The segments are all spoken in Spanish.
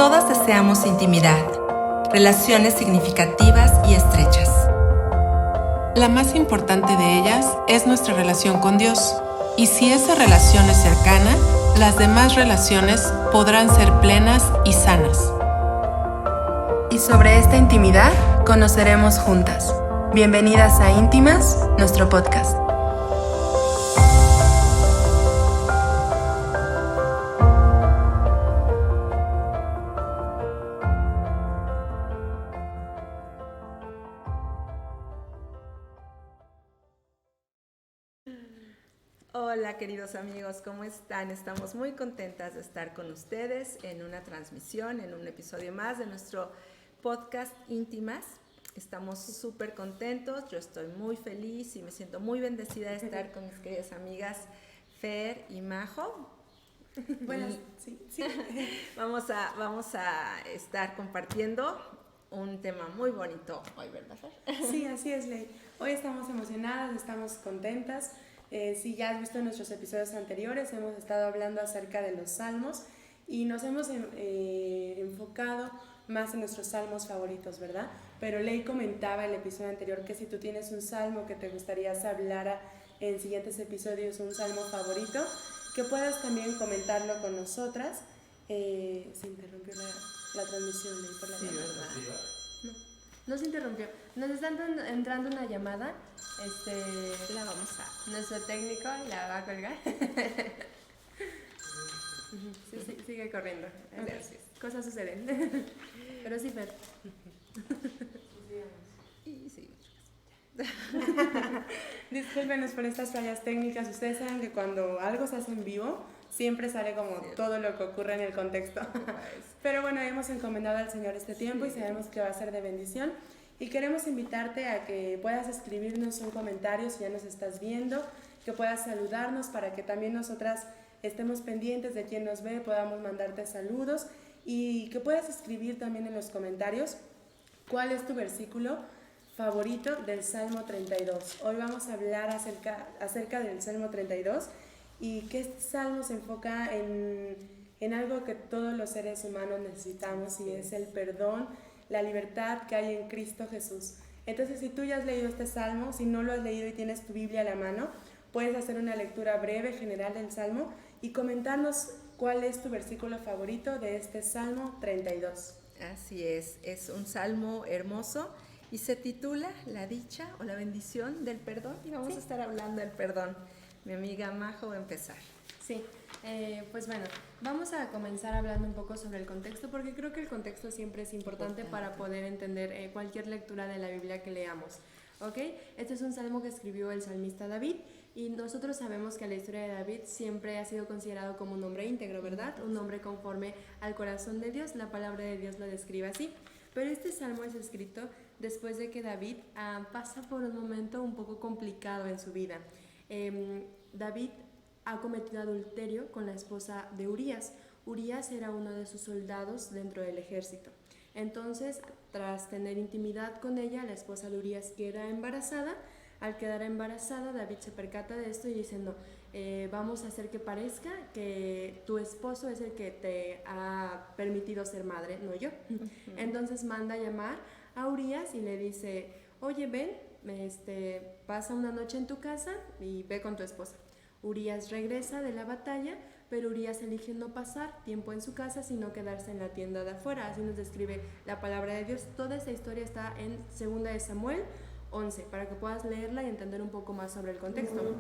Todas deseamos intimidad, relaciones significativas y estrechas. La más importante de ellas es nuestra relación con Dios. Y si esa relación es cercana, las demás relaciones podrán ser plenas y sanas. Y sobre esta intimidad conoceremos juntas. Bienvenidas a Íntimas, nuestro podcast. Hola queridos amigos, ¿cómo están? Estamos muy contentas de estar con ustedes en una transmisión, en un episodio más de nuestro podcast Íntimas. Estamos súper contentos, yo estoy muy feliz y me siento muy bendecida de estar con mis queridas amigas Fer y Majo. Buenas, sí. Vamos a estar compartiendo un tema muy bonito hoy, ¿verdad, Fer? Sí, así es, Ley. Hoy estamos emocionadas, estamos contentas. Si ya has visto nuestros episodios anteriores, hemos estado hablando acerca de los salmos y nos hemos enfocado más en nuestros salmos favoritos, ¿verdad? Pero Ley comentaba en el episodio anterior que si tú tienes un salmo que te gustaría se hablara en siguientes episodios, un salmo favorito, que puedas también comentarlo con nosotras. Se interrumpió la transmisión, Ley, por la llamada. ¿Verdad? No se interrumpió. Nos está entrando una llamada. La vamos a... Nuestro técnico la va a colgar. Sí, sigue corriendo. Gracias. Cosas suceden. Pero sí, Fer. Y sí. Discúlpenos por estas fallas técnicas. Ustedes saben que cuando algo se hace en vivo, siempre sale como todo lo que ocurre en el contexto. Pero bueno, hemos encomendado al Señor este tiempo y sabemos que va a ser de bendición. Y queremos invitarte a que puedas escribirnos un comentario si ya nos estás viendo, que puedas saludarnos para que también nosotras estemos pendientes de quien nos ve, podamos mandarte saludos y que puedas escribir también en los comentarios cuál es tu versículo favorito del Salmo 32. Hoy vamos a hablar acerca del Salmo 32 y que este salmo se enfoca en algo que todos los seres humanos necesitamos y es el perdón, la libertad que hay en Cristo Jesús. Entonces, si tú ya has leído este salmo, si no lo has leído y tienes tu Biblia a la mano, puedes hacer una lectura breve, general del salmo y comentarnos cuál es tu versículo favorito de este Salmo 32. Así es un salmo hermoso y se titula La dicha o la bendición del perdón y vamos a estar hablando del perdón. Mi amiga Majo va a empezar. Sí, pues bueno, vamos a comenzar hablando un poco sobre el contexto porque creo que el contexto siempre es importante para poder entender cualquier lectura de la Biblia que leamos. ¿Ok? Este es un salmo que escribió el salmista David y nosotros sabemos que la historia de David siempre ha sido considerado como un hombre íntegro, ¿verdad? Un hombre conforme al corazón de Dios, la palabra de Dios lo describe así. Pero este salmo es escrito después de que David pasa por un momento un poco complicado en su vida. David ha cometido adulterio con la esposa de Urías. Urías era uno de sus soldados dentro del ejército. Entonces, tras tener intimidad con ella, la esposa de Urías queda embarazada. Al quedar embarazada, David se percata de esto y dice, no, vamos a hacer que parezca que tu esposo es el que te ha permitido ser madre, no yo. Entonces manda a llamar a Urías y le dice, oye, ven, pasa una noche en tu casa y ve con tu esposa. Urías regresa de la batalla, pero Urías elige no pasar tiempo en su casa, sino quedarse en la tienda de afuera. Así nos describe la palabra de Dios. Toda esta historia está en 2 de Samuel 11, para que puedas leerla y entender un poco más sobre el contexto.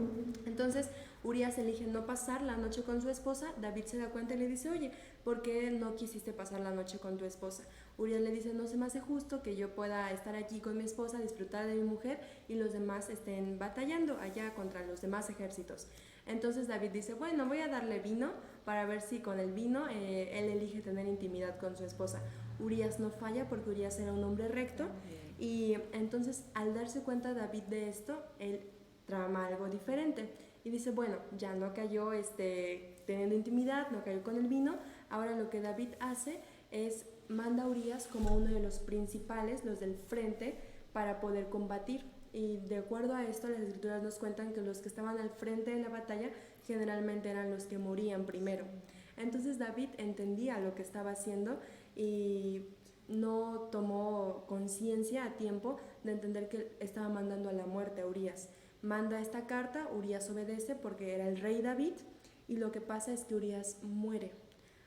Entonces, Urías elige no pasar la noche con su esposa. David se da cuenta y le dice, oye, ¿por qué no quisiste pasar la noche con tu esposa? Urías le dice, no se me hace justo que yo pueda estar aquí con mi esposa, disfrutar de mi mujer y los demás estén batallando allá contra los demás ejércitos. Entonces David dice, bueno, voy a darle vino para ver si con el vino él elige tener intimidad con su esposa. Urías no falla porque Urías era un hombre recto y entonces al darse cuenta David de esto, él trama algo diferente y dice, bueno, ya no cayó teniendo intimidad, no cayó con el vino, ahora lo que David hace es manda a Urías como uno de los principales, los del frente, para poder combatir. Y de acuerdo a esto, las escrituras nos cuentan que los que estaban al frente de la batalla generalmente eran los que morían primero. Entonces David entendía lo que estaba haciendo y no tomó conciencia a tiempo de entender que estaba mandando a la muerte a Urías. Manda esta carta, Urías obedece porque era el rey David, y lo que pasa es que Urías muere.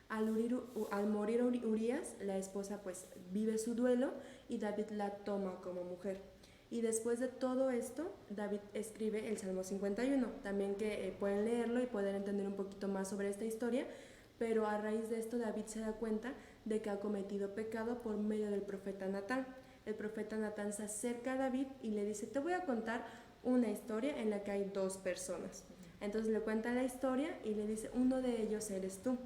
Al morir Urías, la esposa pues vive su duelo y David la toma como mujer. Y después de todo esto, David escribe el Salmo 51, también que pueden leerlo y poder entender un poquito más sobre esta historia, pero a raíz de esto David se da cuenta de que ha cometido pecado por medio del profeta Natán. El profeta Natán se acerca a David y le dice, te voy a contar una historia en la que hay dos personas. Entonces le cuenta la historia y le dice, uno de ellos eres tú.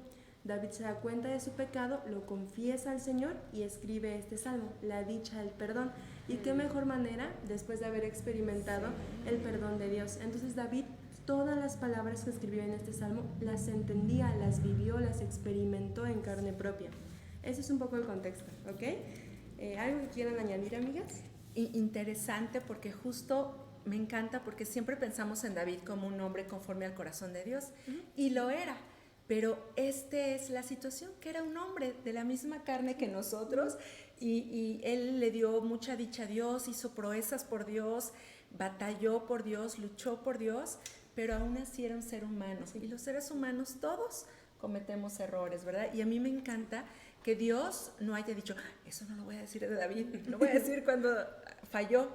David se da cuenta de su pecado, lo confiesa al Señor y escribe este salmo, la dicha del perdón. Y qué mejor manera después de haber experimentado el perdón de Dios. Entonces David, todas las palabras que escribió en este salmo, las entendía, las vivió, las experimentó en carne propia. Ese es un poco el contexto, ¿ok? ¿Algo que quieran añadir, amigas? Interesante, porque justo me encanta, porque siempre pensamos en David como un hombre conforme al corazón de Dios, y lo era. Pero esta es la situación, que era un hombre de la misma carne que nosotros, y él le dio mucha dicha a Dios, hizo proezas por Dios, batalló por Dios, luchó por Dios, pero aún así era un ser humano. Y los seres humanos todos cometemos errores, ¿verdad? Y a mí me encanta que Dios no haya dicho, eso no lo voy a decir de David, lo voy a decir cuando falló,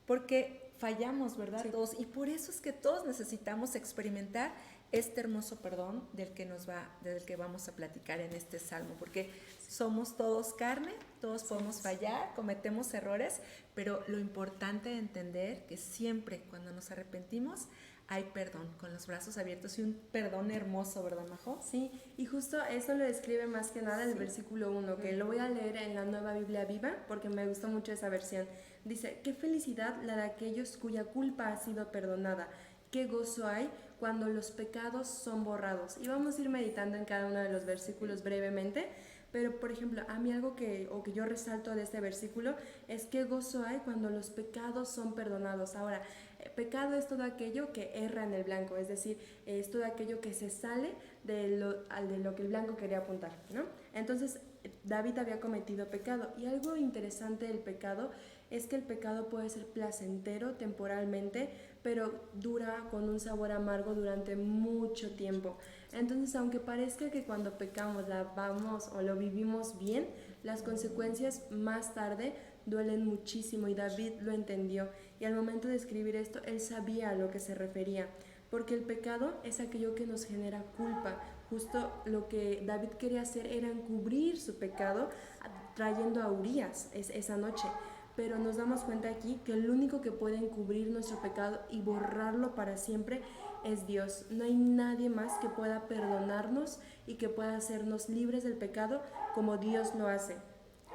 porque fallamos, ¿verdad? Sí. Todos, y por eso es que todos necesitamos experimentar este hermoso perdón del que vamos a platicar en este salmo, porque somos todos carne, todos podemos fallar, cometemos errores, pero lo importante de entender que siempre cuando nos arrepentimos hay perdón, con los brazos abiertos, y un perdón hermoso, ¿verdad, Majo? Sí, y justo eso lo describe más que nada el versículo 1, que lo voy a leer en la Nueva Biblia Viva porque me gustó mucho esa versión. Dice, qué felicidad la de aquellos cuya culpa ha sido perdonada, qué gozo hay cuando los pecados son borrados. Y vamos a ir meditando en cada uno de los versículos brevemente, pero por ejemplo, a mí algo que yo resalto de este versículo es qué gozo hay cuando los pecados son perdonados. Ahora, pecado es todo aquello que erra en el blanco, es decir, es todo aquello que se sale de lo que el blanco quería apuntar, ¿no? Entonces, David había cometido pecado, y algo interesante del pecado es que el pecado puede ser placentero temporalmente, pero dura con un sabor amargo durante mucho tiempo. Entonces, aunque parezca que cuando pecamos o lo vivimos bien, las consecuencias más tarde duelen muchísimo, y David lo entendió, y al momento de escribir esto, él sabía a lo que se refería, porque el pecado es aquello que nos genera culpa. Justo lo que David quería hacer era encubrir su pecado trayendo a Urías esa noche, pero nos damos cuenta aquí que el único que puede encubrir nuestro pecado y borrarlo para siempre es Dios. No hay nadie más que pueda perdonarnos y que pueda hacernos libres del pecado como Dios lo hace.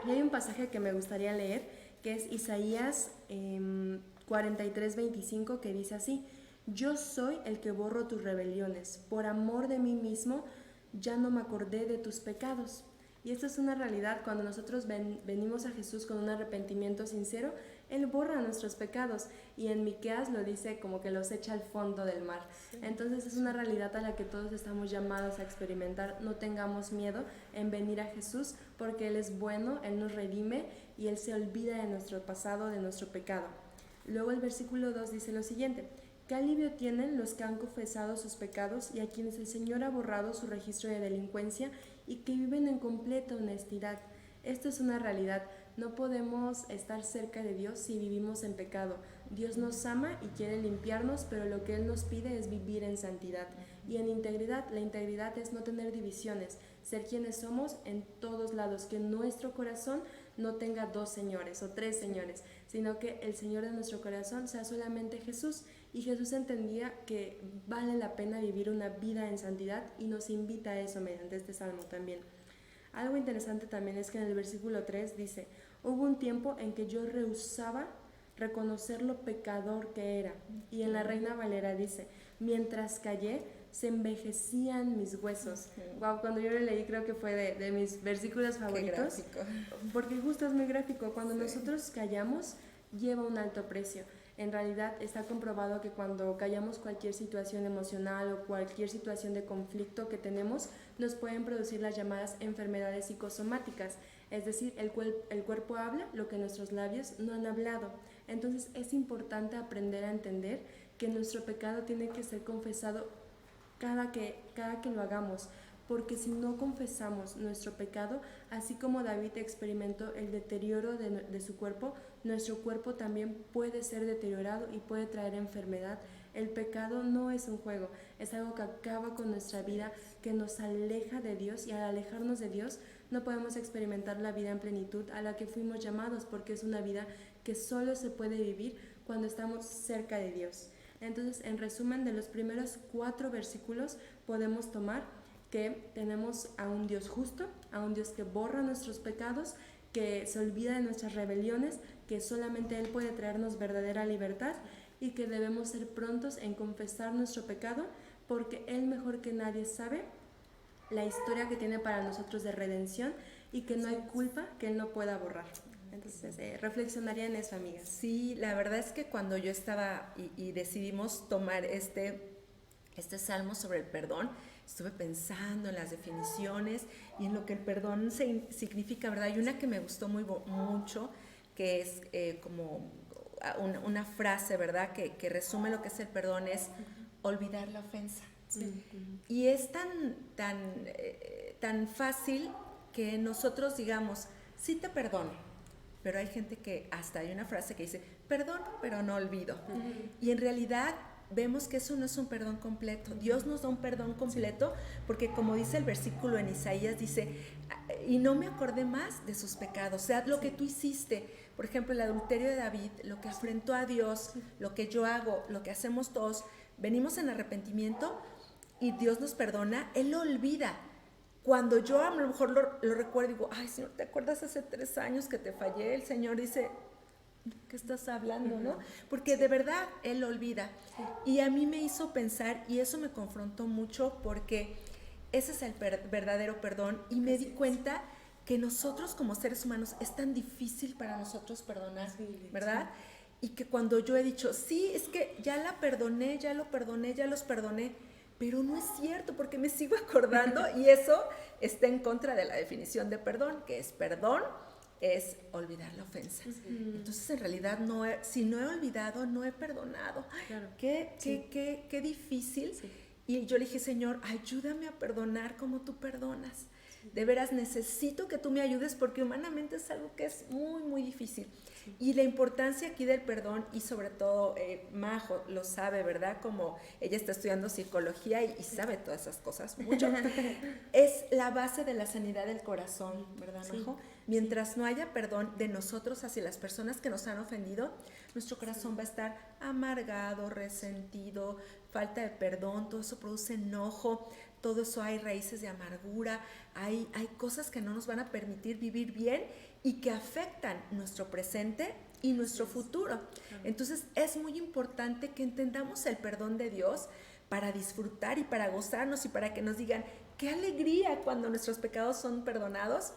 Y hay un pasaje que me gustaría leer, que es Isaías 43:25, que dice así: yo soy el que borro tus rebeliones, por amor de mí mismo ya no me acordé de tus pecados. Y esto es una realidad. Cuando nosotros venimos a Jesús con un arrepentimiento sincero, Él borra nuestros pecados, y en Miqueas lo dice como que los echa al fondo del mar. Sí. Entonces es una realidad a la que todos estamos llamados a experimentar. No tengamos miedo en venir a Jesús, porque Él es bueno, Él nos redime y Él se olvida de nuestro pasado, de nuestro pecado. Luego el versículo 2 dice lo siguiente: qué alivio tienen los que han confesado sus pecados y a quienes el Señor ha borrado su registro de delincuencia y que viven en completa honestidad. Esto es una realidad. No podemos estar cerca de Dios si vivimos en pecado. Dios nos ama y quiere limpiarnos, pero lo que Él nos pide es vivir en santidad y en integridad. La integridad es no tener divisiones, ser quienes somos en todos lados, que nuestro corazón no tenga dos señores o tres señores, sino que el Señor de nuestro corazón sea solamente Jesús. Y Jesús entendía que vale la pena vivir una vida en santidad, y nos invita a eso mediante este salmo también. Algo interesante también es que en el versículo 3 dice: hubo un tiempo en que yo rehusaba reconocer lo pecador que era. Y en la Reina Valera dice: mientras callé, se envejecían mis huesos. Wow, cuando yo lo leí creo que fue de mis versículos favoritos. Porque justo es muy gráfico. Cuando nosotros callamos, lleva un alto precio. En realidad está comprobado que cuando callamos cualquier situación emocional o cualquier situación de conflicto que tenemos, nos pueden producir las llamadas enfermedades psicosomáticas. Es decir, el cuerpo habla lo que nuestros labios no han hablado. Entonces es importante aprender a entender que nuestro pecado tiene que ser confesado cada que lo hagamos. Porque si no confesamos nuestro pecado, así como David experimentó el deterioro de su cuerpo, nuestro cuerpo también puede ser deteriorado y puede traer enfermedad. El pecado no es un juego, es algo que acaba con nuestra vida, que nos aleja de Dios, y al alejarnos de Dios no podemos experimentar la vida en plenitud a la que fuimos llamados, porque es una vida que solo se puede vivir cuando estamos cerca de Dios. Entonces, en resumen, de los primeros 4 versículos podemos tomar que tenemos a un Dios justo, a un Dios que borra nuestros pecados, que se olvida de nuestras rebeliones, que solamente Él puede traernos verdadera libertad y que debemos ser prontos en confesar nuestro pecado porque Él mejor que nadie sabe la historia que tiene para nosotros de redención y que no hay culpa que Él no pueda borrar. Entonces, reflexionaría en eso, amigas. Sí, la verdad es que cuando yo estaba y decidimos tomar este salmo sobre el perdón, estuve pensando en las definiciones y en lo que el perdón significa, ¿verdad? Hay una que me gustó mucho, que es como una frase, ¿verdad? Que resume lo que es el perdón, es olvidar la ofensa. Sí. Y es tan fácil que nosotros digamos, sí te perdono, pero hay gente que hasta hay una frase que dice, perdono, pero no olvido. Y en realidad vemos que eso no es un perdón completo. Dios nos da un perdón completo porque, como dice el versículo en Isaías, dice, y no me acordé más de sus pecados. O sea, lo que tú hiciste, por ejemplo, el adulterio de David, lo que afrentó a Dios, lo que yo hago, lo que hacemos todos, venimos en arrepentimiento y Dios nos perdona, Él lo olvida. Cuando yo a lo mejor lo recuerdo y digo, ay, Señor, ¿te acuerdas hace 3 años que te fallé? El Señor dice, ¿qué estás hablando, no? Porque de verdad Él lo olvida. Y a mí me hizo pensar, y eso me confrontó mucho, porque ese es el verdadero perdón, y me di cuenta que nosotros como seres humanos es tan difícil para nosotros perdonar, ¿verdad? Y que cuando yo he dicho, sí, es que ya la perdoné, ya lo perdoné, ya los perdoné, pero no es cierto porque me sigo acordando y eso está en contra de la definición de perdón, que es perdón, es olvidar la ofensa. Entonces, en realidad, si no he olvidado, no he perdonado. Claro. Qué difícil. Sí. Y yo le dije, Señor, ayúdame a perdonar como tú perdonas. De veras, necesito que tú me ayudes porque humanamente es algo que es muy, muy difícil. Sí. Y la importancia aquí del perdón, y sobre todo Majo lo sabe, ¿verdad? Como ella está estudiando psicología y sabe todas esas cosas mucho. Es la base de la sanidad del corazón, ¿verdad, Majo? Sí. Mientras no haya perdón de nosotros hacia las personas que nos han ofendido, nuestro corazón va a estar amargado, resentido, falta de perdón, todo eso produce enojo, todo eso hay raíces de amargura, hay cosas que no nos van a permitir vivir bien y que afectan nuestro presente y nuestro futuro. Entonces es muy importante que entendamos el perdón de Dios para disfrutar y para gozarnos y para que nos digan qué alegría cuando nuestros pecados son perdonados,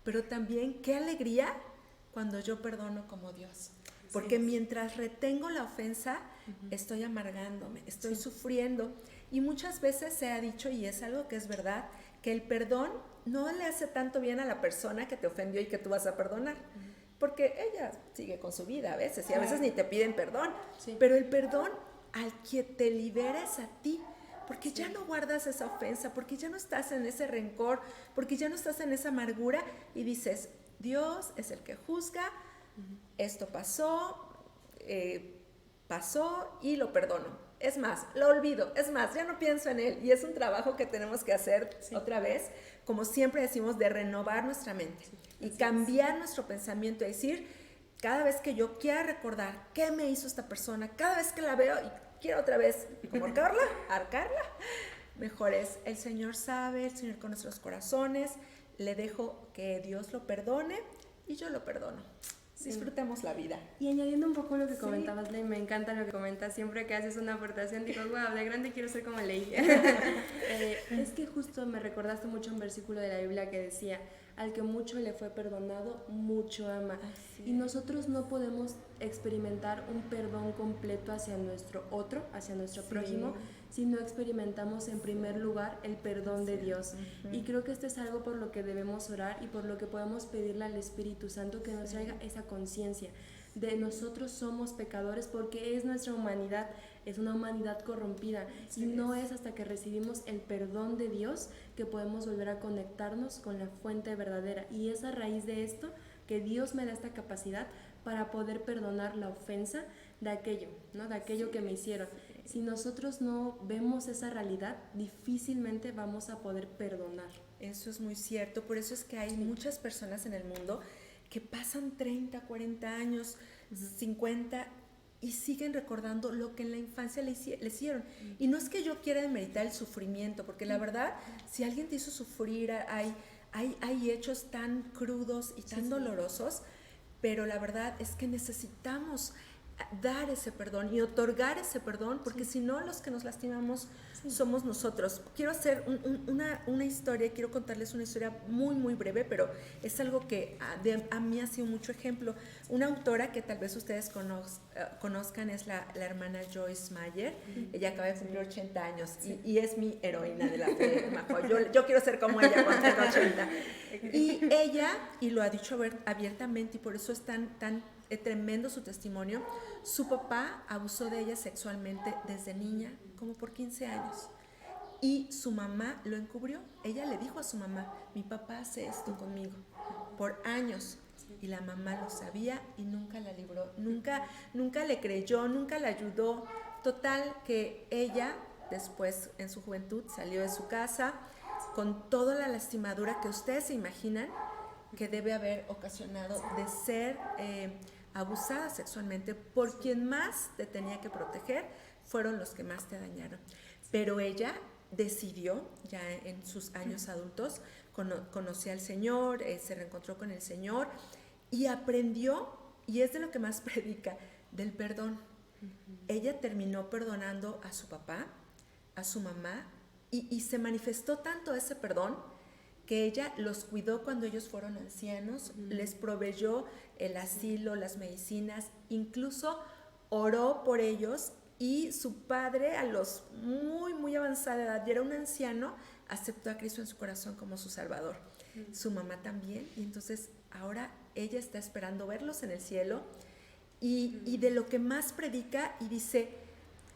pero también qué alegría cuando yo perdono como Dios. Porque mientras retengo la ofensa, estoy amargándome, estoy sufriendo. Y muchas veces se ha dicho, y es algo que es verdad, que el perdón no le hace tanto bien a la persona que te ofendió y que tú vas a perdonar. Porque ella sigue con su vida a veces, y a veces ni te piden perdón. Pero el perdón al que te liberes a ti, porque ya no guardas esa ofensa, porque ya no estás en ese rencor, porque ya no estás en esa amargura y dices, Dios es el que juzga, esto pasó y lo perdono. Es más, lo olvido, es más, ya no pienso en él. Y es un trabajo que tenemos que hacer otra vez, como siempre decimos, de renovar nuestra mente y cambiar nuestro pensamiento, es decir, cada vez que yo quiera recordar qué me hizo esta persona, cada vez que la veo y quiero otra vez como arcarla, mejor es, el Señor sabe, el Señor conoce los corazones, le dejo que Dios lo perdone y yo lo perdono. disfrutemos la vida. Y añadiendo un poco lo que comentabas, Ley, me encanta lo que comentas, siempre que haces una aportación digo, wow, de grande quiero ser como Ley. Es que justo me recordaste mucho un versículo de la Biblia que decía, al que mucho le fue perdonado, mucho ama. Y nosotros no podemos experimentar un perdón completo hacia nuestro otro, hacia nuestro prójimo, si no experimentamos en primer lugar el perdón de Dios. Y creo que esto es algo por lo que debemos orar y por lo que podemos pedirle al Espíritu Santo que nos traiga esa conciencia de nosotros somos pecadores, porque es nuestra humanidad, es una humanidad corrompida, y no es hasta que recibimos el perdón de Dios que podemos volver a conectarnos con la fuente verdadera, y es a raíz de esto que Dios me da esta capacidad para poder perdonar la ofensa de aquello, ¿no? De aquello que me hicieron. Si nosotros no vemos esa realidad, difícilmente vamos a poder perdonar. Eso es muy cierto, por eso es que hay muchas personas en el mundo que pasan 30, 40 años, 50 y siguen recordando lo que en la infancia le hicieron. Y no es que yo quiera demeritar el sufrimiento, porque la verdad, si alguien te hizo sufrir, hay hechos tan crudos y tan dolorosos, pero la verdad es que necesitamos dar ese perdón y otorgar ese perdón, porque si no, los que nos lastimamos somos nosotros. Quiero hacer una historia, quiero contarles una historia muy muy breve, pero es algo que a mí ha sido mucho ejemplo. Una autora que tal vez ustedes conozcan es la hermana Joyce Meyer. Ella acaba de cumplir 80 años y es mi heroína de la fe, Majo. Yo quiero ser como ella cuando tenga 80. Y ella, y lo ha dicho abiertamente, y por eso es tan tremendo su testimonio, su papá abusó de ella sexualmente desde niña, como por 15 años. Y su mamá lo encubrió. Ella le dijo a su mamá, mi papá hace esto conmigo, por años. Y la mamá lo sabía y nunca la libró, nunca le creyó, nunca la ayudó. Total que ella, después en su juventud, salió de su casa con toda la lastimadura que ustedes se imaginan que debe haber ocasionado de ser abusada sexualmente por quien más te tenía que proteger, fueron los que más te dañaron. Pero ella decidió, ya en sus años adultos, conoció al Señor, se reencontró con el Señor y aprendió, y es de lo que más predica, del perdón. Ella terminó perdonando a su papá, a su mamá, y se manifestó tanto ese perdón que ella los cuidó cuando ellos fueron ancianos, les proveyó el asilo, las medicinas, incluso oró por ellos, y su padre, a los muy avanzada edad, y era un anciano, aceptó a Cristo en su corazón como su Salvador. Su mamá también, y entonces ahora ella está esperando verlos en el cielo, y de lo que más predica, y dice,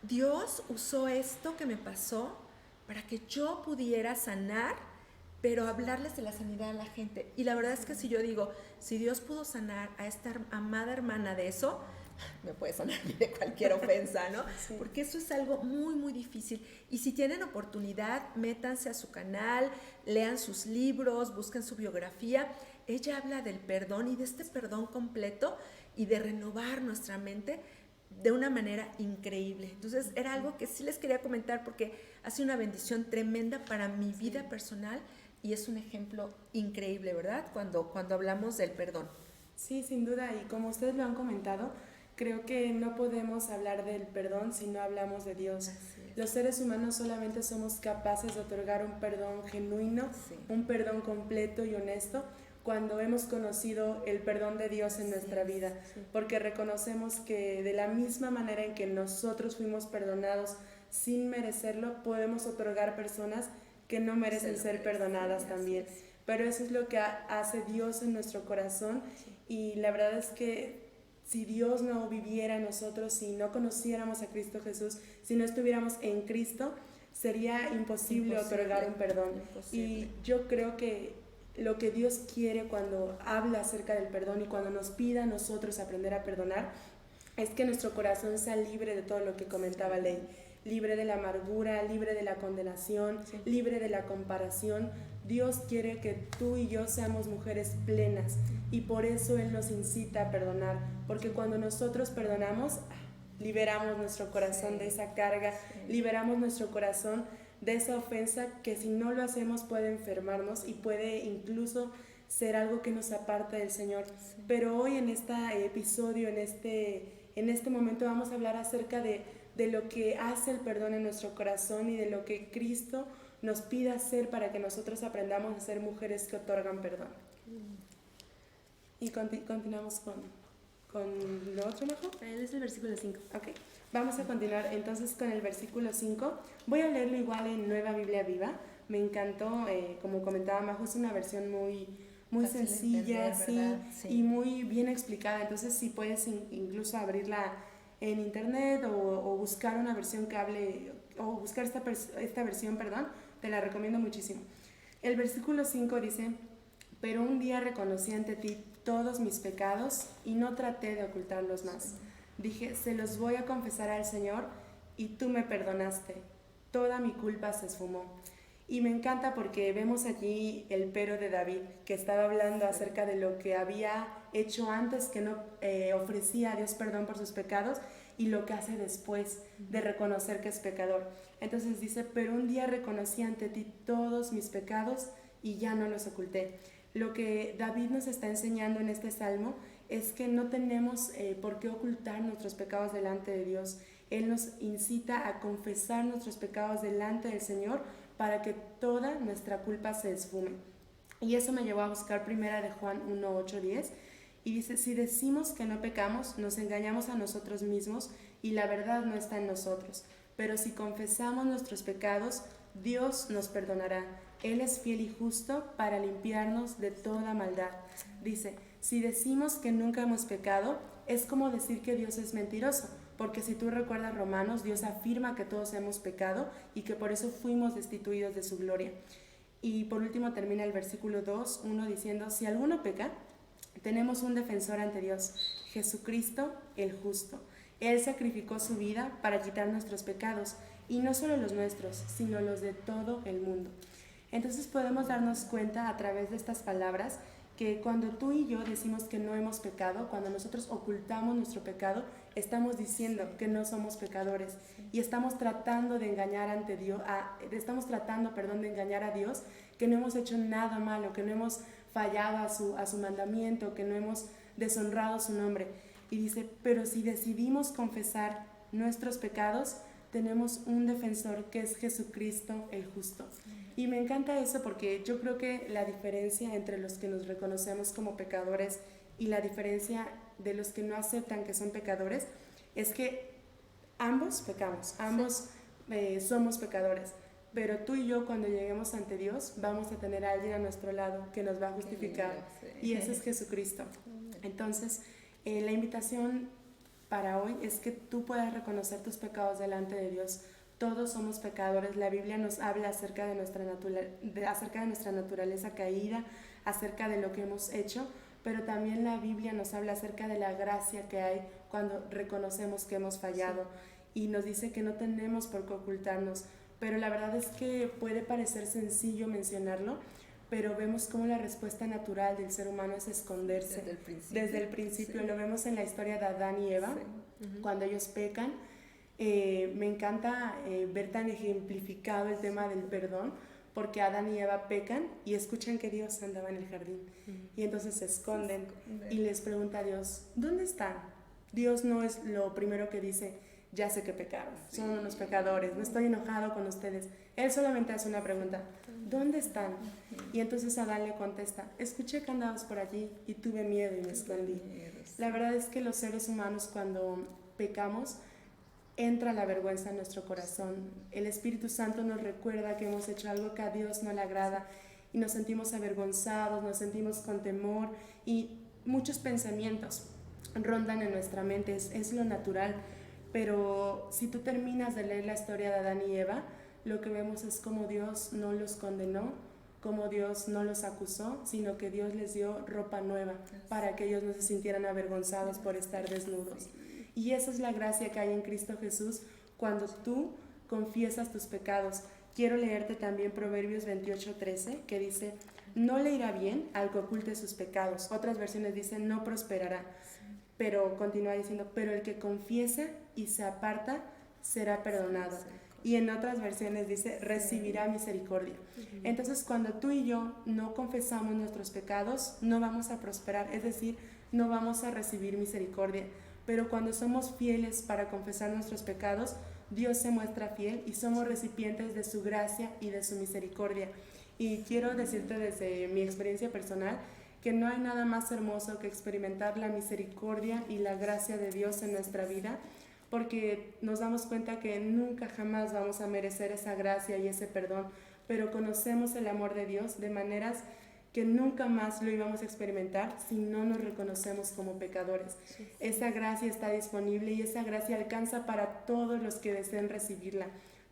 Dios usó esto que me pasó para que yo pudiera sanar, pero hablarles de la sanidad a la gente. Y la verdad es que si yo digo, si Dios pudo sanar a esta amada hermana de eso, me puede sanar de cualquier ofensa, ¿no? Sí. Porque eso es algo muy difícil. Y si tienen oportunidad, métanse a su canal, lean sus libros, busquen su biografía. Ella habla del perdón y de este perdón completo y de renovar nuestra mente de una manera increíble. Entonces era algo que sí les quería comentar porque ha sido una bendición tremenda para mi vida personal y es un ejemplo increíble, ¿verdad? Cuando hablamos del perdón. Sí, sin duda, y como ustedes lo han comentado, creo que no podemos hablar del perdón si no hablamos de Dios. Los seres humanos solamente somos capaces de otorgar un perdón genuino, un perdón completo y honesto, cuando hemos conocido el perdón de Dios en nuestra vida, porque reconocemos que de la misma manera en que nosotros fuimos perdonados sin merecerlo, podemos otorgar personas que no merecen ser perdonadas también. Pero eso es lo que hace Dios en nuestro corazón, y la verdad es que si Dios no viviera en nosotros, si no conociéramos a Cristo Jesús, si no estuviéramos en Cristo, sería imposible otorgar un perdón. Y yo creo que lo que Dios quiere cuando habla acerca del perdón y cuando nos pida a nosotros aprender a perdonar, es que nuestro corazón sea libre de todo lo que comentaba Ley, libre de la amargura, libre de la condenación, libre de la comparación. Dios quiere que tú y yo seamos mujeres plenas, y por eso Él nos incita a perdonar, porque cuando nosotros perdonamos, liberamos nuestro corazón de esa carga, liberamos nuestro corazón de esa ofensa que si no lo hacemos puede enfermarnos y puede incluso ser algo que nos aparta del Señor. Pero hoy en este episodio, en este momento vamos a hablar acerca de lo que hace el perdón en nuestro corazón y de lo que Cristo nos pide hacer para que nosotros aprendamos a ser mujeres que otorgan perdón. Y continuamos con lo otro, Majo. Es el versículo 5. Ok, vamos a continuar entonces con el versículo 5. Voy a leerlo igual en Nueva Biblia Viva. Me encantó, como comentaba Majo, es una versión muy sencilla, entender, sí, y muy bien explicada. Entonces, si puedes incluso abrirla en internet o buscar una versión que hable, o buscar esta versión, perdón, te la recomiendo muchísimo. El versículo 5 dice: pero un día reconocí ante ti todos mis pecados y no traté de ocultarlos más. Dije, se los voy a confesar al Señor y tú me perdonaste. Toda mi culpa se esfumó. Y me encanta porque vemos allí el pero de David, que estaba hablando acerca de lo que había hecho antes, que no ofrecía a Dios perdón por sus pecados, y lo que hace después de reconocer que es pecador. Entonces dice, pero un día reconocí ante ti todos mis pecados y ya no los oculté. Lo que David nos está enseñando en este salmo es que no tenemos por qué ocultar nuestros pecados delante de Dios. Él nos incita a confesar nuestros pecados delante del Señor para que toda nuestra culpa se esfume. Y eso me llevó a buscar primera de Juan 1, 8, 10, y dice, si decimos que no pecamos, nos engañamos a nosotros mismos y la verdad no está en nosotros. Pero si confesamos nuestros pecados, Dios nos perdonará. Él es fiel y justo para limpiarnos de toda maldad. Dice, si decimos que nunca hemos pecado, es como decir que Dios es mentiroso, porque si tú recuerdas Romanos, Dios afirma que todos hemos pecado y que por eso fuimos destituidos de su gloria. Y por último termina el versículo 2, 1 diciendo, si alguno peca, tenemos un defensor ante Dios, Jesucristo el justo. Él sacrificó su vida para quitar nuestros pecados, y no solo los nuestros, sino los de todo el mundo. Entonces podemos darnos cuenta a través de estas palabras que cuando tú y yo decimos que no hemos pecado, cuando nosotros ocultamos nuestro pecado, estamos diciendo que no somos pecadores y estamos tratando de engañar ante Dios, de engañar a Dios, que no hemos hecho nada malo, que no hemos fallado a su mandamiento, que no hemos deshonrado su nombre. Y dice, pero si decidimos confesar nuestros pecados, tenemos un defensor que es Jesucristo el justo. Y me encanta eso porque yo creo que la diferencia entre los que nos reconocemos como pecadores y la diferencia de los que no aceptan que son pecadores es que ambos pecamos, ambos somos pecadores, pero tú y yo cuando lleguemos ante Dios vamos a tener a alguien a nuestro lado que nos va a justificar, y ese es Jesucristo. Entonces, la invitación para hoy es que tú puedas reconocer tus pecados delante de Dios. Todos somos pecadores. La Biblia nos habla acerca de nuestra naturaleza caída, acerca de lo que hemos hecho, pero también la Biblia nos habla acerca de la gracia que hay cuando reconocemos que hemos fallado, y nos dice que no tenemos por qué ocultarnos. Pero la verdad es que puede parecer sencillo mencionarlo, pero vemos cómo la respuesta natural del ser humano es esconderse. Desde el principio. Lo vemos en la historia de Adán y Eva, cuando ellos pecan. Me encanta ver tan ejemplificado el tema del perdón, porque Adán y Eva pecan y escuchan que Dios andaba en el jardín, y entonces se esconden y les pregunta a Dios, ¿dónde están? Dios no es lo primero que dice, ya sé que pecaron, son unos pecadores, no estoy enojado con ustedes. Él solamente hace una pregunta, ¿dónde están? Y entonces Adán le contesta, escuché que andabas por allí y tuve miedo y me escondí. La verdad es que los seres humanos cuando pecamos, entra la vergüenza en nuestro corazón. El Espíritu Santo nos recuerda que hemos hecho algo que a Dios no le agrada y nos sentimos avergonzados, nos sentimos con temor y muchos pensamientos rondan en nuestra mente, es lo natural. Pero si tú terminas de leer la historia de Adán y Eva, lo que vemos es cómo Dios no los condenó, cómo Dios no los acusó, sino que Dios les dio ropa nueva para que ellos no se sintieran avergonzados por estar desnudos. Y esa es la gracia que hay en Cristo Jesús cuando tú confiesas tus pecados. Quiero leerte también Proverbios 28:13, que dice, no le irá bien al que oculte sus pecados. Otras versiones dicen, no prosperará. Pero continúa diciendo, pero el que confiesa y se aparta será perdonado. y en otras versiones dice recibirá misericordia. Entonces cuando tú y yo no confesamos nuestros pecados, no vamos a prosperar, es decir, no vamos a recibir misericordia. Pero cuando somos fieles para confesar nuestros pecados, Dios se muestra fiel y somos recipientes de su gracia y de su misericordia. Y quiero decirte desde mi experiencia personal que no hay nada más hermoso que experimentar la misericordia y la gracia de Dios en nuestra vida, porque nos damos cuenta que nunca jamás vamos a merecer esa gracia y ese perdón, pero conocemos el amor de Dios de maneras que nunca más lo íbamos a experimentar si no nos reconocemos como pecadores. Esa gracia está disponible y esa gracia alcanza para todos los que deseen recibirla.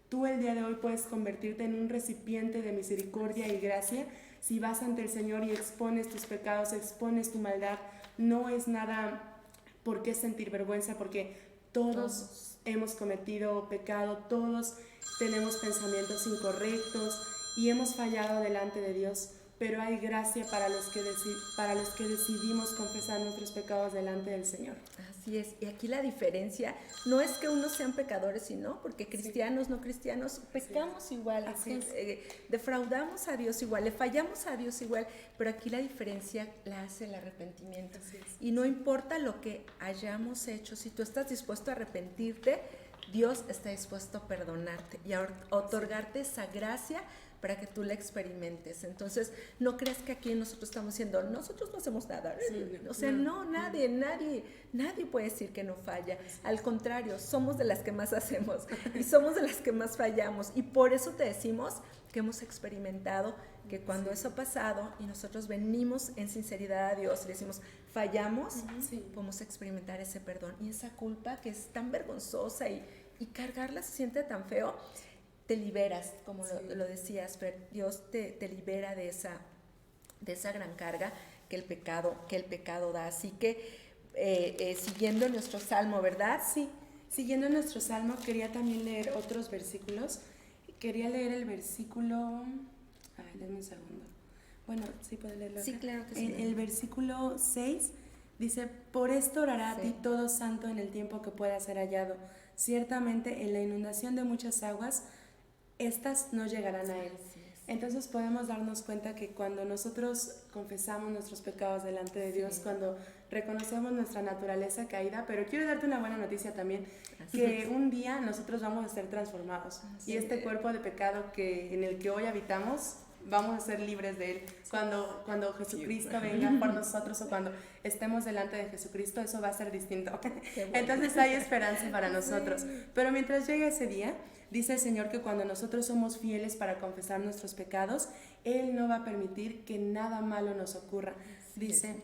Tú el día de hoy puedes convertirte en un recipiente de misericordia y gracia si vas ante el Señor y expones tus pecados, expones tu maldad. No es nada por qué sentir vergüenza, porque todos hemos cometido pecado, todos tenemos pensamientos incorrectos y hemos fallado delante de Dios, pero hay gracia para los que decidimos confesar nuestros pecados delante del Señor. Así es, y aquí la diferencia no es que unos sean pecadores, sino porque cristianos, no cristianos, pecamos igual, defraudamos a Dios igual, le fallamos a Dios igual, pero aquí la diferencia la hace el arrepentimiento. Y no importa lo que hayamos hecho, si tú estás dispuesto a arrepentirte, Dios está dispuesto a perdonarte y a otorgarte esa gracia para que tú la experimentes. Entonces, no creas que aquí nosotros estamos diciendo, nosotros no hacemos nada. O sea, no, nadie puede decir que no falla. Al contrario, somos de las que más hacemos y somos de las que más fallamos. Y por eso te decimos que hemos experimentado que cuando eso ha pasado y nosotros venimos en sinceridad a Dios y le decimos, fallamos, podemos experimentar ese perdón. Y esa culpa que es tan vergonzosa y cargarla se siente tan feo, te liberas, como lo decías, Fer. Dios te libera de esa gran carga que el pecado da. Así que siguiendo nuestro salmo, ¿verdad? Sí, siguiendo nuestro salmo, quería también leer otros versículos. Quería leer el versículo... denme un segundo. Bueno, ¿sí puedo leerlo? Sí, claro que sí. El versículo 6 dice, por esto orará a ti todo santo en el tiempo que pueda ser hallado. Ciertamente en la inundación de muchas aguas, estas no llegarán a él. Entonces podemos darnos cuenta que cuando nosotros confesamos nuestros pecados delante de Dios, cuando reconocemos nuestra naturaleza caída, pero quiero darte una buena noticia también, que un día nosotros vamos a ser transformados y este cuerpo de pecado en el que hoy habitamos, vamos a ser libres de él. Cuando Jesucristo venga por nosotros o cuando estemos delante de Jesucristo, eso va a ser distinto. Entonces hay esperanza para nosotros. Pero mientras llegue ese día, dice el Señor que cuando nosotros somos fieles para confesar nuestros pecados, Él no va a permitir que nada malo nos ocurra. Dice,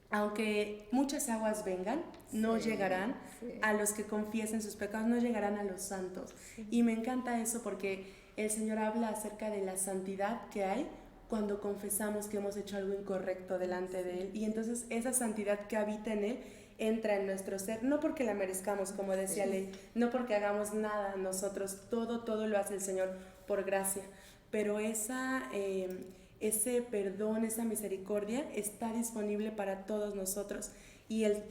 aunque muchas aguas vengan, no llegarán a los que confiesen sus pecados, no llegarán a los santos. Y me encanta eso porque el Señor habla acerca de la santidad que hay cuando confesamos que hemos hecho algo incorrecto delante de Él. Y entonces esa santidad que habita en Él entra en nuestro ser, no porque la merezcamos, como decía Ley, no porque hagamos nada nosotros, todo lo hace el Señor por gracia, pero ese perdón, esa misericordia está disponible para todos nosotros. Y el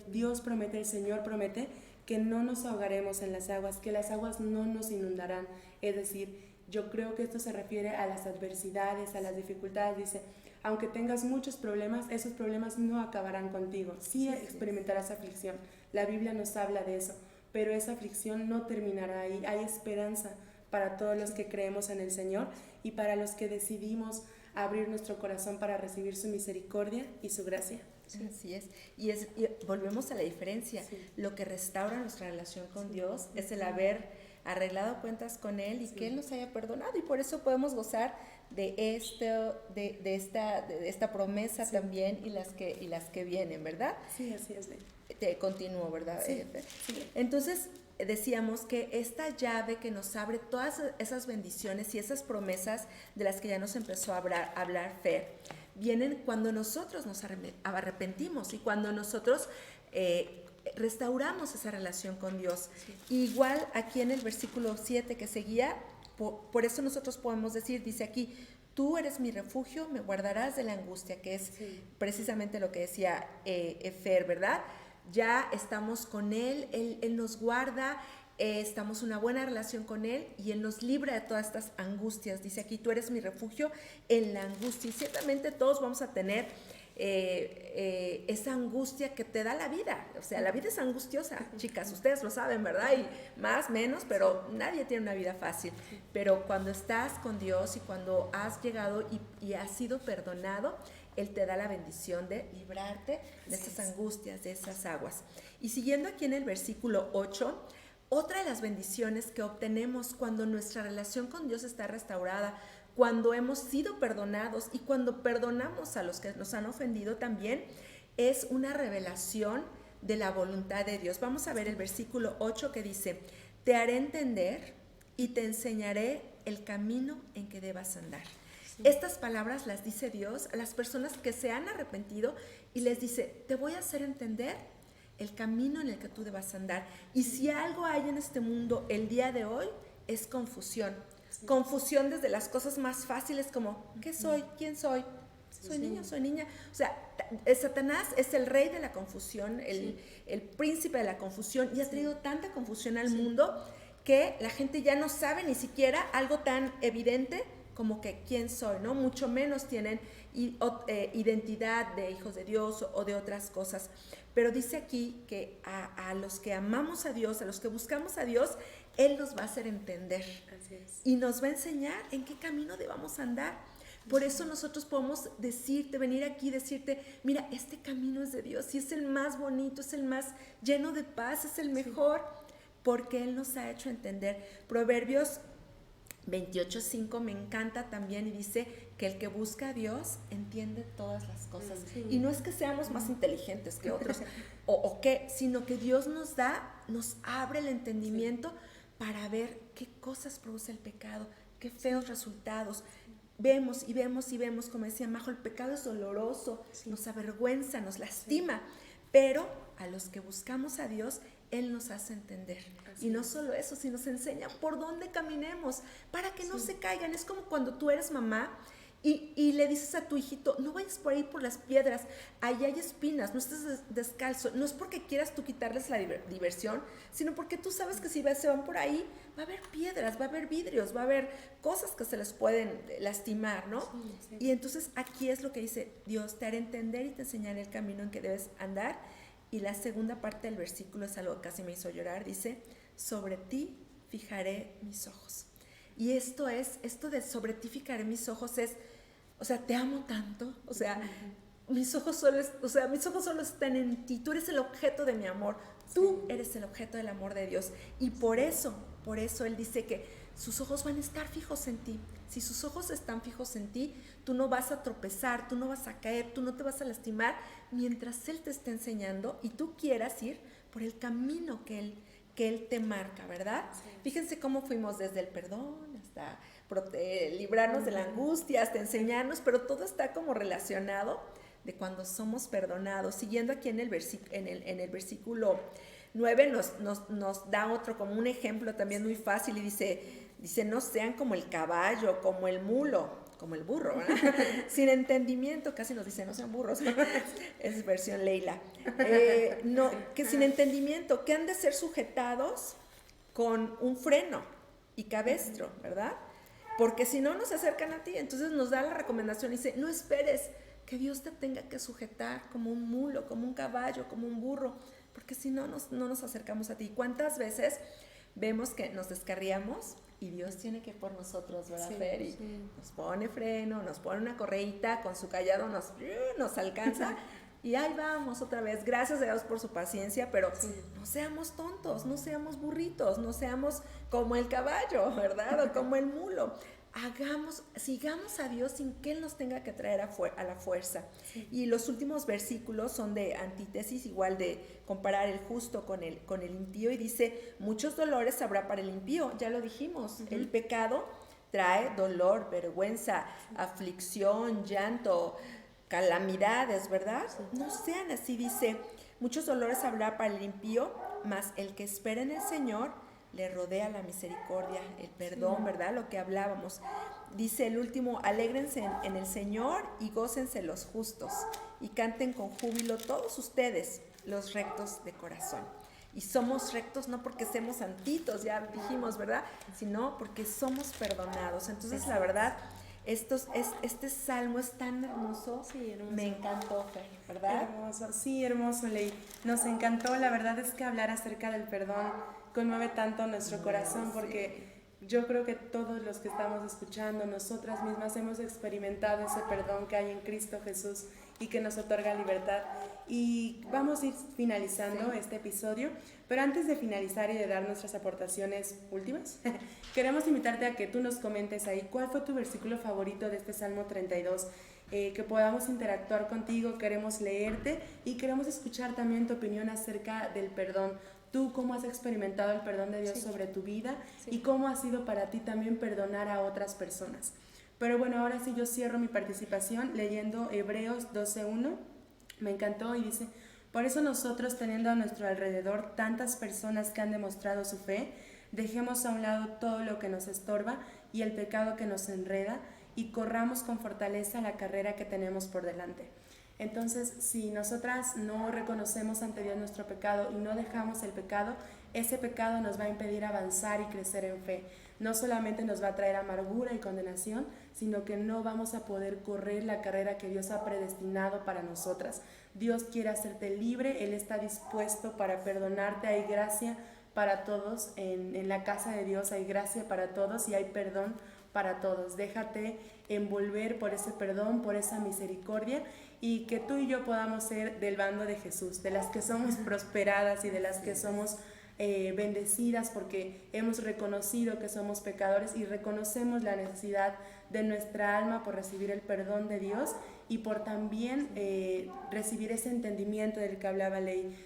Señor promete que no nos ahogaremos en las aguas, que las aguas no nos inundarán. Es decir, yo creo que esto se refiere a las adversidades, a las dificultades. Dice, aunque tengas muchos problemas, esos problemas no acabarán contigo. Sí experimentarás aflicción. La Biblia nos habla de eso, pero esa aflicción no terminará ahí. Hay esperanza para todos los que creemos en el Señor y para los que decidimos abrir nuestro corazón para recibir su misericordia y su gracia. Así es. Y volvemos a la diferencia. Lo que restaura nuestra relación con Dios es el haber arreglado cuentas con Él y que Él nos haya perdonado, y por eso podemos gozar de esta promesa también y las que vienen, ¿verdad? Sí, así es. Te continúo, ¿verdad? Sí. Entonces decíamos que esta llave que nos abre todas esas bendiciones y esas promesas de las que ya nos empezó a hablar Fer, vienen cuando nosotros nos arrepentimos y cuando nosotros restauramos esa relación con Dios. Igual aquí en el versículo 7 que seguía, por eso nosotros podemos decir, dice aquí, tú eres mi refugio, me guardarás de la angustia, que es precisamente lo que decía Fer, ¿verdad? Ya estamos con Él nos guarda, estamos en una buena relación con Él y Él nos libra de todas estas angustias. Dice aquí, tú eres mi refugio en la angustia. Y ciertamente todos vamos a tener esa angustia que te da la vida. O sea, la vida es angustiosa, chicas, ustedes lo saben, ¿verdad? Y más, menos, pero nadie tiene una vida fácil. Pero cuando estás con Dios y cuando has llegado y has sido perdonado, Él te da la bendición de librarte de esas angustias, de esas aguas. Y siguiendo aquí en el versículo 8, otra de las bendiciones que obtenemos cuando nuestra relación con Dios está restaurada, cuando hemos sido perdonados y cuando perdonamos a los que nos han ofendido también, es una revelación de la voluntad de Dios. Vamos a ver el versículo 8 que dice, te haré entender y te enseñaré el camino en que debas andar. Sí. Estas palabras las dice Dios a las personas que se han arrepentido y les dice, te voy a hacer entender el camino en el que tú debas andar. Y si algo hay en este mundo el día de hoy, es confusión. Sí. Confusión desde las cosas más fáciles como, ¿qué soy? ¿Quién soy? Soy niño, soy niña. O sea, Satanás es el rey de la confusión, el príncipe de la confusión, y ha traído tanta confusión al mundo que la gente ya no sabe ni siquiera algo tan evidente como que quién soy, ¿no? Mucho menos tienen identidad de hijos de Dios o de otras cosas. Pero dice aquí que a los que amamos a Dios, a los que buscamos a Dios, Él nos va a hacer entender. Así es. Y nos va a enseñar en qué camino debamos andar. Por eso nosotros podemos venir aquí y decirte, mira, este camino es de Dios y es el más bonito, es el más lleno de paz, es el mejor, porque Él nos ha hecho entender. Proverbios 28:5 me encanta también y dice que el que busca a Dios entiende todas las cosas. Sí. Y no es que seamos más inteligentes que otros sino que Dios nos abre el entendimiento para ver qué cosas produce el pecado, qué feos resultados. Vemos y vemos y vemos, como decía Majo, el pecado es doloroso, nos avergüenza, nos lastima, pero a los que buscamos a Dios, Él nos hace entender. Y no solo eso, sino nos enseña por dónde caminemos, para que no se caigan. Es como cuando tú eres mamá y le dices a tu hijito, no vayas por ahí por las piedras, ahí hay espinas, no estés descalzo. No es porque quieras tú quitarles la diversión, sino porque tú sabes que si se van por ahí, va a haber piedras, va a haber vidrios, va a haber cosas que se les pueden lastimar, ¿no? Sí. Y entonces aquí es lo que dice Dios, te haré entender y te enseñaré el camino en que debes andar. Y la segunda parte del versículo es algo que casi me hizo llorar, dice, sobre ti fijaré mis ojos. Y esto de sobre ti fijaré mis ojos es, o sea, te amo tanto, o sea, mis ojos solo están en ti, tú eres el objeto de mi amor, tú eres el objeto del amor de Dios. Y por eso Él dice que sus ojos van a estar fijos en ti. Si sus ojos están fijos en ti, tú no vas a tropezar, tú no vas a caer, tú no te vas a lastimar, mientras Él te esté enseñando y tú quieras ir por el camino que Él te marca, ¿verdad? Sí. Fíjense cómo fuimos desde el perdón hasta librarnos de la angustia, hasta enseñarnos, pero todo está como relacionado de cuando somos perdonados. Siguiendo aquí en el versículo 9 nos da otro como un ejemplo también muy fácil y dice no sean como el caballo, como el mulo, como el burro, ¿verdad? Sin entendimiento, casi nos dice no sean burros, es versión Leila, que sin entendimiento, que han de ser sujetados con un freno y cabestro, ¿verdad? Porque si no nos acercan a ti, entonces nos da la recomendación y dice, no esperes que Dios te tenga que sujetar como un mulo, como un caballo, como un burro, porque si no nos acercamos a ti. ¿Cuántas veces vemos que nos descarriamos y Dios tiene que ir por nosotros, ¿verdad, Fer? Y nos pone freno, nos pone una correíta, con su callado nos alcanza y ahí vamos otra vez. Gracias a Dios por su paciencia, pero no seamos tontos, no seamos burritos, no seamos como el caballo, ¿verdad? O como el mulo. Sigamos a Dios sin que Él nos tenga que traer a la fuerza. Y los últimos versículos son de antítesis, igual de comparar el justo con el impío, y dice, muchos dolores habrá para el impío, ya lo dijimos, el pecado trae dolor, vergüenza, aflicción, llanto, calamidades, ¿verdad? No sean así, dice, muchos dolores habrá para el impío, mas el que espera en el Señor le rodea la misericordia, el perdón, ¿verdad? Lo que hablábamos. Dice el último, alégrense en el Señor y gócense los justos y canten con júbilo todos ustedes, los rectos de corazón. Y somos rectos no porque seamos santitos, ya dijimos, ¿verdad? Sino porque somos perdonados. Entonces, la verdad, este salmo es tan hermoso. Sí, hermoso. Me encantó, Fer, ¿verdad? Hermoso, sí, hermoso, Ley. Nos encantó, la verdad es que hablar acerca del perdón conmueve tanto nuestro corazón, porque yo creo que todos los que estamos escuchando, nosotras mismas hemos experimentado ese perdón que hay en Cristo Jesús y que nos otorga libertad. Y vamos a ir finalizando este episodio, pero antes de finalizar y de dar nuestras aportaciones últimas, queremos invitarte a que tú nos comentes ahí cuál fue tu versículo favorito de este Salmo 32, que podamos interactuar contigo, queremos leerte y queremos escuchar también tu opinión acerca del perdón. Tú cómo has experimentado el perdón de Dios sobre tu vida y cómo ha sido para ti también perdonar a otras personas. Pero bueno, ahora sí yo cierro mi participación leyendo Hebreos 12:1. Me encantó y dice: por eso nosotros, teniendo a nuestro alrededor tantas personas que han demostrado su fe, dejemos a un lado todo lo que nos estorba y el pecado que nos enreda y corramos con fortaleza la carrera que tenemos por delante. Entonces, si nosotras no reconocemos ante Dios nuestro pecado y no dejamos el pecado, ese pecado nos va a impedir avanzar y crecer en fe. No solamente nos va a traer amargura y condenación, sino que no vamos a poder correr la carrera que Dios ha predestinado para nosotras. Dios quiere hacerte libre, Él está dispuesto para perdonarte. Hay gracia para todos en la casa de Dios, hay gracia para todos y hay perdón para todos. Déjate envolver por ese perdón, por esa misericordia, y que tú y yo podamos ser del bando de Jesús, de las que somos prosperadas y de las que somos bendecidas porque hemos reconocido que somos pecadores y reconocemos la necesidad de nuestra alma por recibir el perdón de Dios y por también recibir ese entendimiento del que hablaba Ley.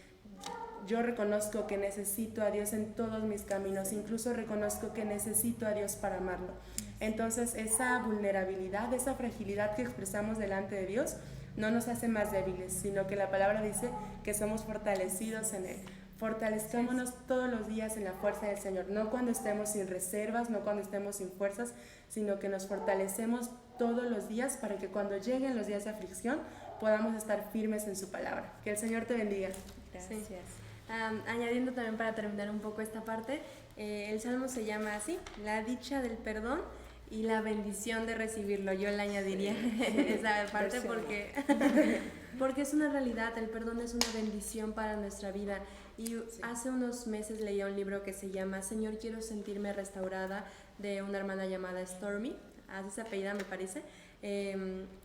Yo reconozco que necesito a Dios en todos mis caminos, incluso reconozco que necesito a Dios para amarlo. Entonces esa vulnerabilidad, esa fragilidad que expresamos delante de Dios no nos hace más débiles, sino que la palabra dice que somos fortalecidos en Él. Fortalezcámonos todos los días en la fuerza del Señor, no cuando estemos sin reservas, no cuando estemos sin fuerzas, sino que nos fortalecemos todos los días para que cuando lleguen los días de aflicción podamos estar firmes en su palabra. Que el Señor te bendiga. Gracias. Sí. Añadiendo también para terminar un poco esta parte, el Salmo se llama así: la dicha del perdón y la bendición de recibirlo. Yo le añadiría esa parte porque es una realidad, el perdón es una bendición para nuestra vida. Y hace unos meses leía un libro que se llama Señor, quiero sentirme restaurada, de una hermana llamada Stormy, así se apellida me parece,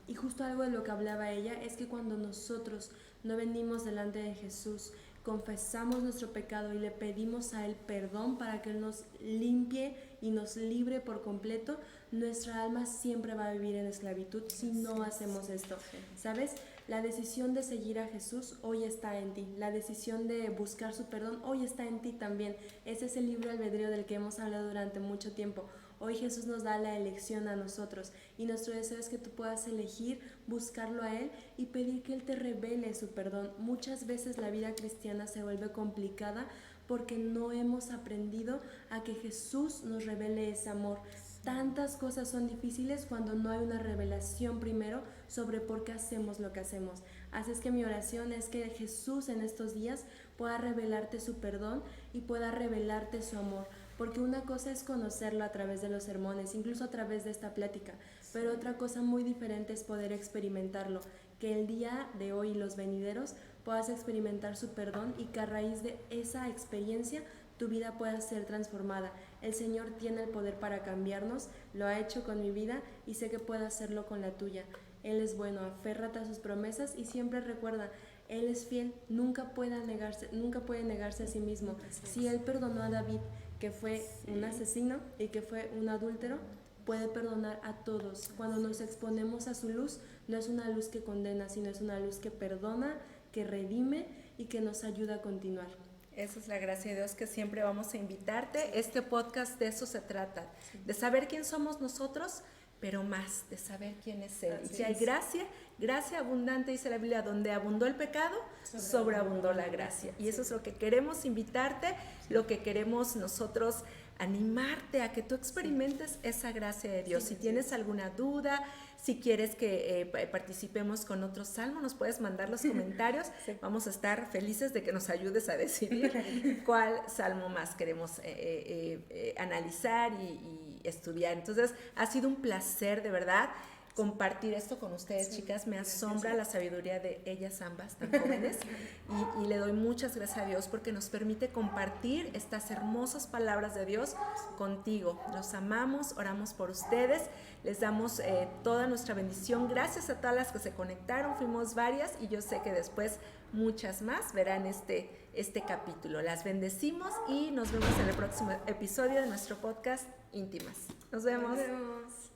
y justo algo de lo que hablaba ella es que cuando nosotros no venimos delante de Jesús, confesamos nuestro pecado y le pedimos a Él perdón para que Él nos limpie y nos libre por completo, nuestra alma siempre va a vivir en esclavitud si no hacemos esto, ¿sabes? La decisión de seguir a Jesús hoy está en ti, la decisión de buscar su perdón hoy está en ti también. Ese es el libre albedrío del que hemos hablado durante mucho tiempo. Hoy Jesús nos da la elección a nosotros y nuestro deseo es que tú puedas elegir buscarlo a Él y pedir que Él te revele su perdón. Muchas veces la vida cristiana se vuelve complicada porque no hemos aprendido a que Jesús nos revele ese amor. Tantas cosas son difíciles cuando no hay una revelación primero sobre por qué hacemos lo que hacemos. Así es que mi oración es que Jesús en estos días pueda revelarte su perdón y pueda revelarte su amor. Porque una cosa es conocerlo a través de los sermones, incluso a través de esta plática, pero otra cosa muy diferente es poder experimentarlo, que el día de hoy y los venideros puedas experimentar su perdón y que a raíz de esa experiencia tu vida pueda ser transformada. El Señor tiene el poder para cambiarnos, lo ha hecho con mi vida y sé que puede hacerlo con la tuya. Él es bueno, aférrate a sus promesas y siempre recuerda, Él es fiel, nunca puede negarse a sí mismo. Si Él perdonó a David, que fue un asesino y que fue un adúltero, puede perdonar a todos. Cuando nos exponemos a su luz, no es una luz que condena, sino es una luz que perdona, que redime y que nos ayuda a continuar. Esa es la gracia de Dios que siempre vamos a invitarte. Este podcast de eso se trata, de saber quién somos nosotros, pero más de saber quién es Él. Y si hay gracia abundante, dice la Biblia, donde abundó el pecado, sobreabundó la gracia. Y eso es lo que queremos invitarte, lo que queremos nosotros animarte a que tú experimentes esa gracia de Dios. Si tienes alguna duda, si quieres que participemos con otro salmo, nos puedes mandar los comentarios. Vamos a estar felices de que nos ayudes a decidir cuál salmo más queremos analizar y estudiar. Entonces, ha sido un placer, de verdad, compartir esto con ustedes, chicas. Me asombra la sabiduría de ellas ambas, tan jóvenes, y le doy muchas gracias a Dios porque nos permite compartir estas hermosas palabras de Dios contigo. Los amamos, oramos por ustedes, les damos toda nuestra bendición. Gracias a todas las que se conectaron, fuimos varias y yo sé que después muchas más verán este capítulo. Las bendecimos y nos vemos en el próximo episodio de nuestro podcast Íntimas. Nos vemos. Nos vemos.